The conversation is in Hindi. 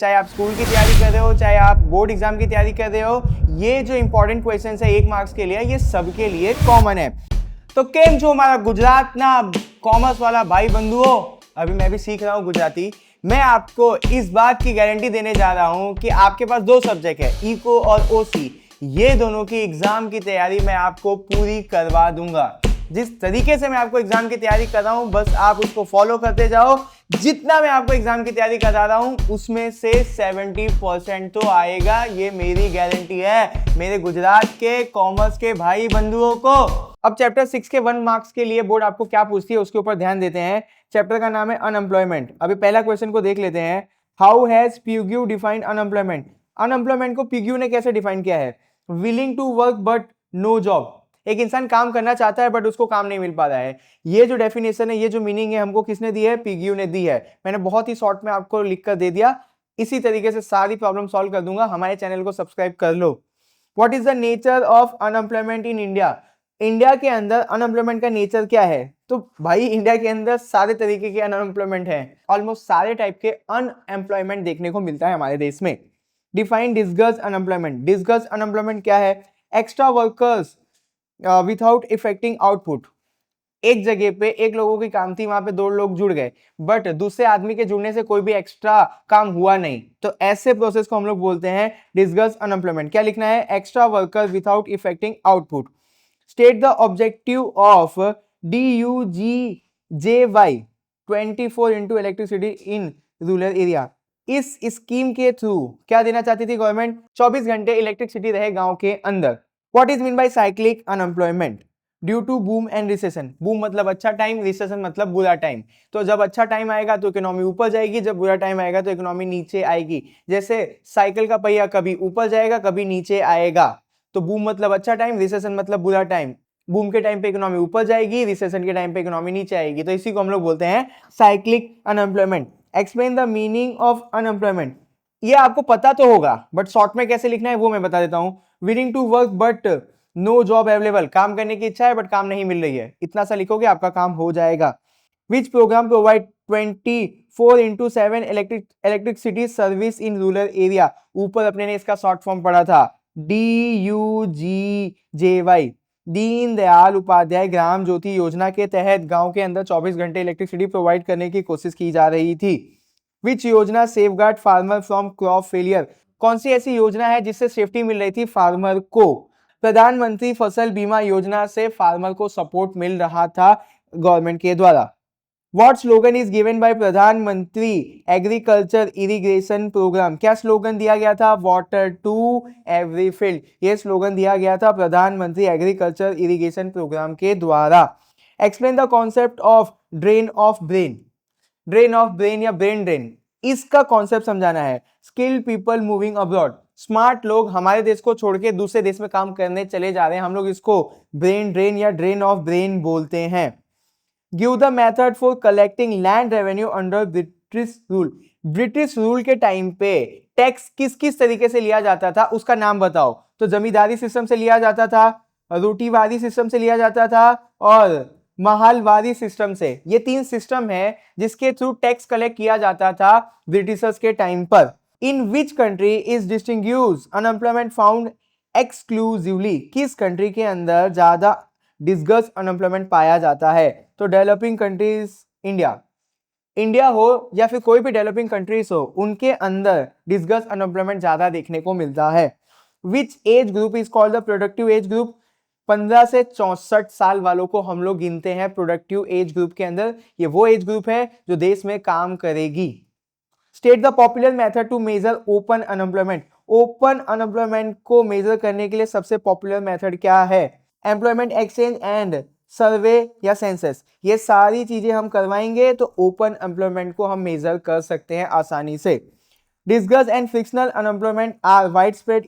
चाहे आप स्कूल की तैयारी कर रहे हो, चाहे आप बोर्ड एग्जाम की तैयारी कर रहे हो, ये जो इंपॉर्टेंट क्वेश्चन है 1 मार्क्स के लिए, ये सबके लिए कॉमन है। तो केम जो हमारा गुजरात ना कॉमर्स वाला भाई बंधुओं, अभी मैं भी सीख रहा हूँ गुजराती। मैं आपको इस बात की गारंटी देने जा रहा हूँ कि आपके पास 2 सब्जेक्ट है, इको और ओसी, ये दोनों की एग्जाम की तैयारी मैं आपको पूरी करवा दूंगा। जिस तरीके से मैं आपको एग्जाम की तैयारी कर रहा हूं, बस आप उसको फॉलो करते जाओ। जितना मैं आपको एग्जाम की तैयारी करा रहा हूं, उसमें से 70% तो आएगा, ये मेरी गारंटी है मेरे गुजरात के कॉमर्स के भाई बंधुओं को। अब चैप्टर 6 के 1 मार्क्स के लिए बोर्ड आपको क्या पूछती है उसके ऊपर ध्यान देते हैं। चैप्टर का नाम है अनएम्प्लॉयमेंट। अभी पहला क्वेश्चन को देख लेते हैं। How has Pigou defined unemployment? Unemployment को पिग्यू ने कैसे डिफाइन किया है? Willing to work but no job. एक इंसान काम करना चाहता है बट उसको काम नहीं मिल पा रहा है। ये जो डेफिनेशन है, ये जो मीनिंग है, हमको किसने दी है? पिग्यू ने दी है। मैंने बहुत ही शॉर्ट में आपको लिख कर दे दिया। इसी तरीके से सारी प्रॉब्लम सॉल्व कर दूंगा। हमारे चैनल को सब्सक्राइब कर लो। What is the nature of unemployment in India? India के अंदर अनएम्प्लॉयमेंट का नेचर क्या है? तो भाई इंडिया के अंदर सारे तरीके के अनएम्प्लॉयमेंट है। ऑलमोस्ट सारे टाइप के अनएम्प्लॉयमेंट देखने को मिलता है हमारे देश में। Define disguised unemployment. Disguised unemployment क्या है? Extra workers without affecting output. एक जगह पे एक लोगों की काम थी, वहां पे 2 लोग जुड़ गए, बट दूसरे आदमी के जुड़ने से कोई भी एक्स्ट्रा काम हुआ नहीं, तो ऐसे प्रोसेस को हम लोग बोलते हैं डिस्गस्ट अनएम्प्लॉयमेंट। क्या लिखना है? Extra worker without affecting output. State the objective of DUGJY 24 into electricity in rural area. इस स्कीम के थ्रू क्या देना चाहती थी गवर्नमेंट? 24 घंटे इलेक्ट्रिसिटी रहे गांव के अंदर। What is mean by cyclic unemployment? Due to boom and recession. Boom मतलब अच्छा टाइम, रिसेशन मतलब बुरा टाइम। तो जब अच्छा टाइम आएगा तो इकोनॉमी ऊपर जाएगी, जब बुरा टाइम आएगा तो इकोनॉमी नीचे आएगी। जैसे साइकिल का पहिया कभी ऊपर जाएगा, कभी नीचे आएगा। तो बूम मतलब अच्छा टाइम, रिसेशन मतलब बुरा टाइम। बूम के टाइम पे इकोनॉमी ऊपर जाएगी, रिसेशन के टाइम पे इकोनॉमी नीचे आएगी। तो इसी को हम लोग बोलते हैं cyclic unemployment. Explain the meaning of unemployment. ये आपको पता तो होगा, बट शॉर्ट में कैसे लिखना है वो मैं बता देता हूं। Willing to work but no job available. काम करने की इच्छा है बट काम नहीं मिल रही है। इतना सा लिखोगे आपका काम हो जाएगा। विच programme provide 24/7 electricity service in rural area? ऊपर अपने ने इसका शॉर्ट फॉर्म पढ़ा था, DUGJY, दीन दयाल उपाध्याय ग्राम ज्योति योजना के तहत गांव के अंदर 24 घंटे इलेक्ट्रिसिटी प्रोवाइड करने की कोशिश की जा रही थी। विच योजना safeguard farmer from crop failure? कौन सी ऐसी योजना है जिससे सेफ्टी मिल रही थी फार्मर को? प्रधानमंत्री फसल बीमा योजना से फार्मर को सपोर्ट मिल रहा था गवर्नमेंट के द्वारा। What slogan is given by प्रधानमंत्री एग्रीकल्चर इरिगेशन प्रोग्राम? क्या स्लोगन दिया गया था? Water to every field. ये स्लोगन दिया गया था प्रधानमंत्री एग्रीकल्चर इरिगेशन प्रोग्राम के द्वारा। Explain the concept of drain of brain. Drain of brain या ब्रेन ड्रेन, इसका कॉन्सेप्ट समझाना है। Skilled people moving abroad. Smart लोग हमारे देश को छोड़ के दूसरे देश में काम करने चले जा रहे हैं, हम लोग इसको ब्रेन ड्रेन या ड्रेन ऑफ ब्रेन बोलते हैं। Give the method for collecting land revenue under British rule. British rule के टाइम पे टैक्स किस किस तरीके से लिया जाता था उसका नाम बताओ। तो जमींदारी सिस्टम से लिया जाता था, रोटीवारी सिस्टम से लिया जाता था, और महालवारी सिस्टम से। ये 3 सिस्टम है जिसके थ्रू टैक्स कलेक्ट किया जाता था ब्रिटिशर्स के टाइम पर। In which country is distinguish unemployment found exclusively? किस कंट्री के अंदर ज्यादा डिस्गस्ट अनएम्प्लॉयमेंट पाया जाता है? तो डेवलपिंग कंट्रीज, इंडिया हो या फिर कोई भी डेवलपिंग कंट्रीज हो, उनके अंदर डिस्गस्ट अनएम्प्लॉयमेंट ज्यादा देखने को मिलता है। Which age group is called the productive age group? 15 से 64 साल वालों को हम लोग गिनते हैं प्रोडक्टिव एज ग्रुप के अंदर। ये वो एज ग्रुप है जो देश में काम करेगी। State the popular method to measure open unemployment. Open unemployment को मेजर करने के लिए सबसे पॉपुलर मेथड क्या है? एम्प्लॉयमेंट एक्सचेंज एंड सर्वे या सेंसस। ये सारी चीजें हम करवाएंगे तो ओपन एम्प्लॉयमेंट को हम मेजर कर सकते हैं आसानी से। Disguised and frictional unemployment are wide spread